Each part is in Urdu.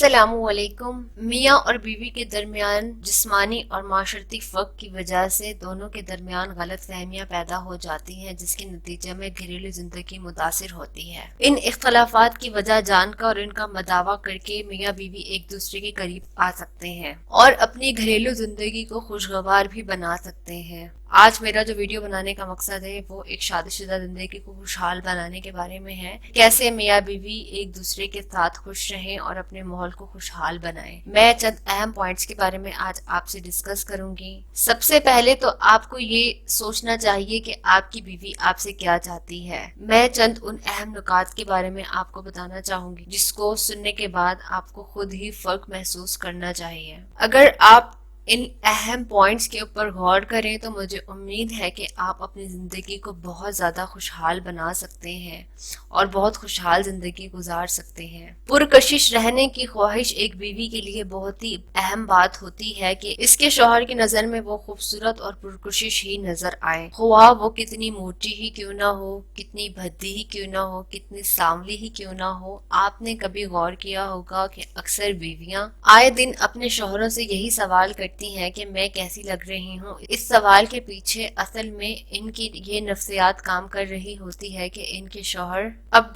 السلام علیکم۔ میاں اور بیوی کے درمیان جسمانی اور معاشرتی فرق کی وجہ سے دونوں کے درمیان غلط فہمیاں پیدا ہو جاتی ہیں، جس کے نتیجے میں گھریلو زندگی متاثر ہوتی ہے۔ ان اختلافات کی وجہ جان کر اور ان کا مداوع کر کے میاں بیوی ایک دوسرے کے قریب آ سکتے ہیں اور اپنی گھریلو زندگی کو خوشگوار بھی بنا سکتے ہیں۔ آج میرا جو ویڈیو بنانے کا مقصد ہے وہ ایک شادی شدہ زندگی کو خوشحال بنانے کے بارے میں ہے، کیسے میاں بیوی ایک دوسرے کے ساتھ خوش رہیں اور اپنے ماحول کو خوشحال بنائیں۔ میں چند اہم پوائنٹس کے بارے میں آج آپ سے ڈسکس کروں گی۔ سب سے پہلے تو آپ کو یہ سوچنا چاہیے کہ آپ کی بیوی آپ سے کیا چاہتی ہے۔ میں چند ان اہم نکات کے بارے میں آپ کو بتانا چاہوں گی جس کو سننے کے بعد آپ کو خود ہی فرق محسوس کرنا چاہیے۔ اگر آپ ان اہم پوائنٹس کے اوپر غور کریں تو مجھے امید ہے کہ آپ اپنی زندگی کو بہت زیادہ خوشحال بنا سکتے ہیں اور بہت خوشحال زندگی گزار سکتے ہیں۔ پرکشش رہنے کی خواہش ایک بیوی کے لیے بہت ہی اہم بات ہوتی ہے کہ اس کے شوہر کی نظر میں وہ خوبصورت اور پرکشش ہی نظر آئے، خواہ وہ کتنی موٹی ہی کیوں نہ ہو، کتنی بھدی ہی کیوں نہ ہو، کتنی سانولی ہی کیوں نہ ہو۔ آپ نے کبھی غور کیا ہوگا کہ اکثر بیویاں آئے دن اپنے شوہروں سے یہی سوال کرتی ہیں کہ میں کیسی لگ رہی ہوں۔ اس سوال کے پیچھے اصل میں ان کی یہ نفسیات کام کر رہی ہوتی ہے کہ ان کے شوہر اب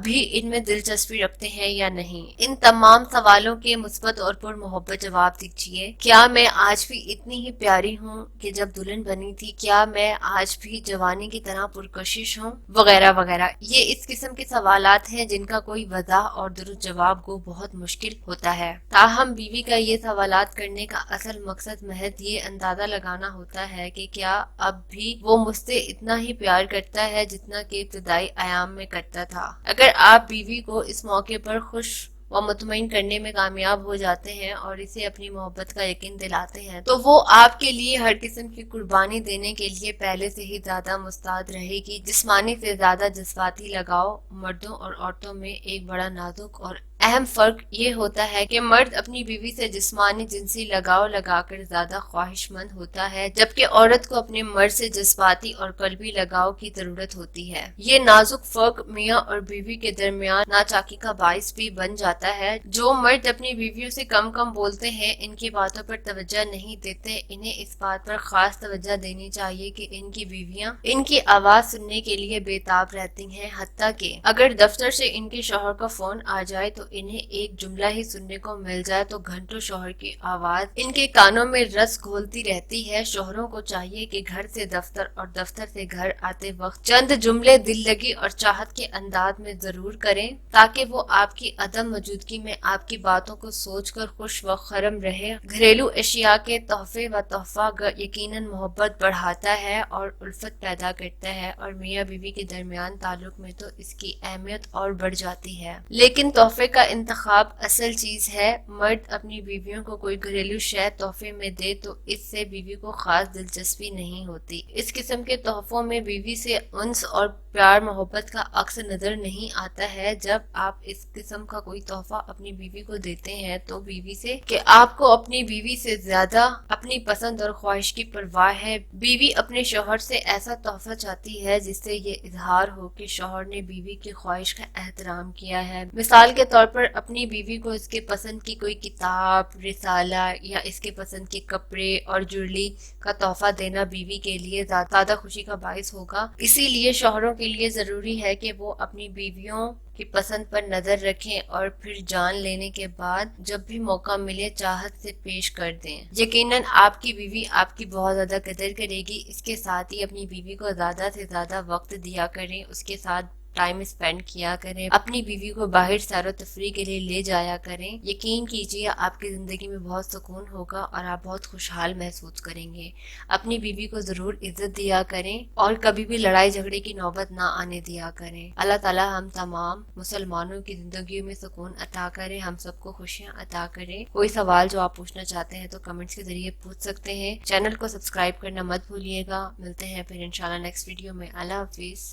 بھی ان میں دلچسپی رکھتے ہیں یا نہیں۔ ان تمام سوالوں کے مثبت اور پر محبت جواب دیجیے۔ کیا میں آج بھی اتنی ہی پیاری ہوں کہ جب دلہن بنی تھی؟ کیا میں آج بھی جوانی کی طرح پرکشش ہوں؟ وغیرہ وغیرہ۔ یہ اس قسم کے سوالات ہیں جن کا کوئی وضاح اور درست جواب گو بہت مشکل ہوتا ہے۔ تاہم بیوی کا یہ سوالات کرنے کا اصل مقصد محض یہ اندازہ لگانا ہوتا ہے کہ کیا اب بھی وہ مجھ سے اتنا ہی پیار کرتا ہے جتنا کہ ابتدائی ایام میں کرتا تھا۔ اگر آپ بیوی کو اس موقع پر خوش و مطمئن کرنے میں کامیاب ہو جاتے ہیں اور اسے اپنی محبت کا یقین دلاتے ہیں تو وہ آپ کے لیے ہر قسم کی قربانی دینے کے لیے پہلے سے ہی زیادہ مستعد رہے گی۔ جسمانی سے زیادہ جذباتی لگاؤ مردوں اور عورتوں میں ایک بڑا نازک اور اہم فرق یہ ہوتا ہے کہ مرد اپنی بیوی سے جسمانی جنسی لگاؤ لگا کر زیادہ خواہش مند ہوتا ہے، جبکہ عورت کو اپنے مرد سے جذباتی اور قلبی لگاؤ کی ضرورت ہوتی ہے۔ یہ نازک فرق میاں اور بیوی کے درمیان ناچاکی کا باعث بھی بن جاتا ہے۔ جو مرد اپنی بیویوں سے کم بولتے ہیں، ان کی باتوں پر توجہ نہیں دیتے، انہیں اس بات پر خاص توجہ دینی چاہیے کہ ان کی بیویاں ان کی آواز سننے کے لیے بے تاب رہتی ہیں، حتیٰ کہ اگر دفتر سے ان کے شوہر کا فون آ جائے تو انہیں ایک جملہ ہی سننے کو مل جائے تو گھنٹوں شوہر کی آواز ان کے کانوں میں رس گھولتی رہتی ہے۔ شوہروں کو چاہیے کہ گھر سے دفتر اور دفتر سے گھر آتے وقت چند جملے دل لگی اور چاہت کے انداز میں ضرور کریں تاکہ وہ آپ کی عدم موجودگی میں آپ کی باتوں کو سوچ کر خوش و خرم رہے۔ گھریلو اشیاء کے تحفے و تحفہ یقیناً محبت بڑھاتا ہے اور الفت پیدا کرتا ہے، اور میاں بیوی کے درمیان تعلق میں تو اس کی اہمیت اور بڑھ جاتی ہے۔ لیکن تحفے کا انتخاب اصل چیز ہے۔ مرد اپنی بیویوں کو کوئی گھریلو شے تحفے میں دے تو اس سے بیوی کو خاص دلچسپی نہیں ہوتی۔ اس قسم کے تحفوں میں بیوی سے انس اور پیار محبت کا عکس نظر نہیں آتا ہے۔ جب آپ اس قسم کا کوئی تحفہ اپنی بیوی کو دیتے ہیں تو بیوی سے کہ آپ کو اپنی بیوی سے زیادہ اپنی پسند اور خواہش کی پرواہ ہے۔ بیوی اپنے شوہر سے ایسا تحفہ چاہتی ہے جس سے یہ اظہار ہو کہ شوہر نے بیوی کی خواہش کا احترام کیا ہے۔ مثال کے طور پر اپنی بیوی کو اس کے پسند کی کوئی کتاب، رسالہ یا اس کے پسند کے کپڑے اور جویلری کا تحفہ دینا بیوی کے لیے زیادہ خوشی کا باعث ہوگا۔ اسی لیے شوہروں کے لیے ضروری ہے کہ وہ اپنی بیویوں کی پسند پر نظر رکھیں اور پھر جان لینے کے بعد جب بھی موقع ملے چاہت سے پیش کر دیں۔ یقیناً آپ کی بیوی آپ کی بہت زیادہ قدر کرے گی۔ اس کے ساتھ ہی اپنی بیوی کو زیادہ سے زیادہ وقت دیا کریں، اس کے ساتھ ٹائم اسپینڈ کیا کریں، اپنی بیوی کو باہر سیر و تفریح کے لیے لے جایا کریں۔ یقین کیجیے آپ کی زندگی میں بہت سکون ہوگا اور آپ بہت خوشحال محسوس کریں گے۔ اپنی بیوی کو ضرور عزت دیا کریں اور کبھی بھی لڑائی جھگڑے کی نوبت نہ آنے دیا کریں۔ اللہ تعالیٰ ہم تمام مسلمانوں کی زندگیوں میں سکون عطا کرے، ہم سب کو خوشیاں عطا کرے۔ کوئی سوال جو آپ پوچھنا چاہتے ہیں تو کمنٹس کے ذریعے پوچھ سکتے ہیں۔ چینل کو سبسکرائب کرنا مت بھولیے گا۔ ملتے ہیں پھر انشاءاللہ نیکسٹ ویڈیو میں۔ اللہ حافظ۔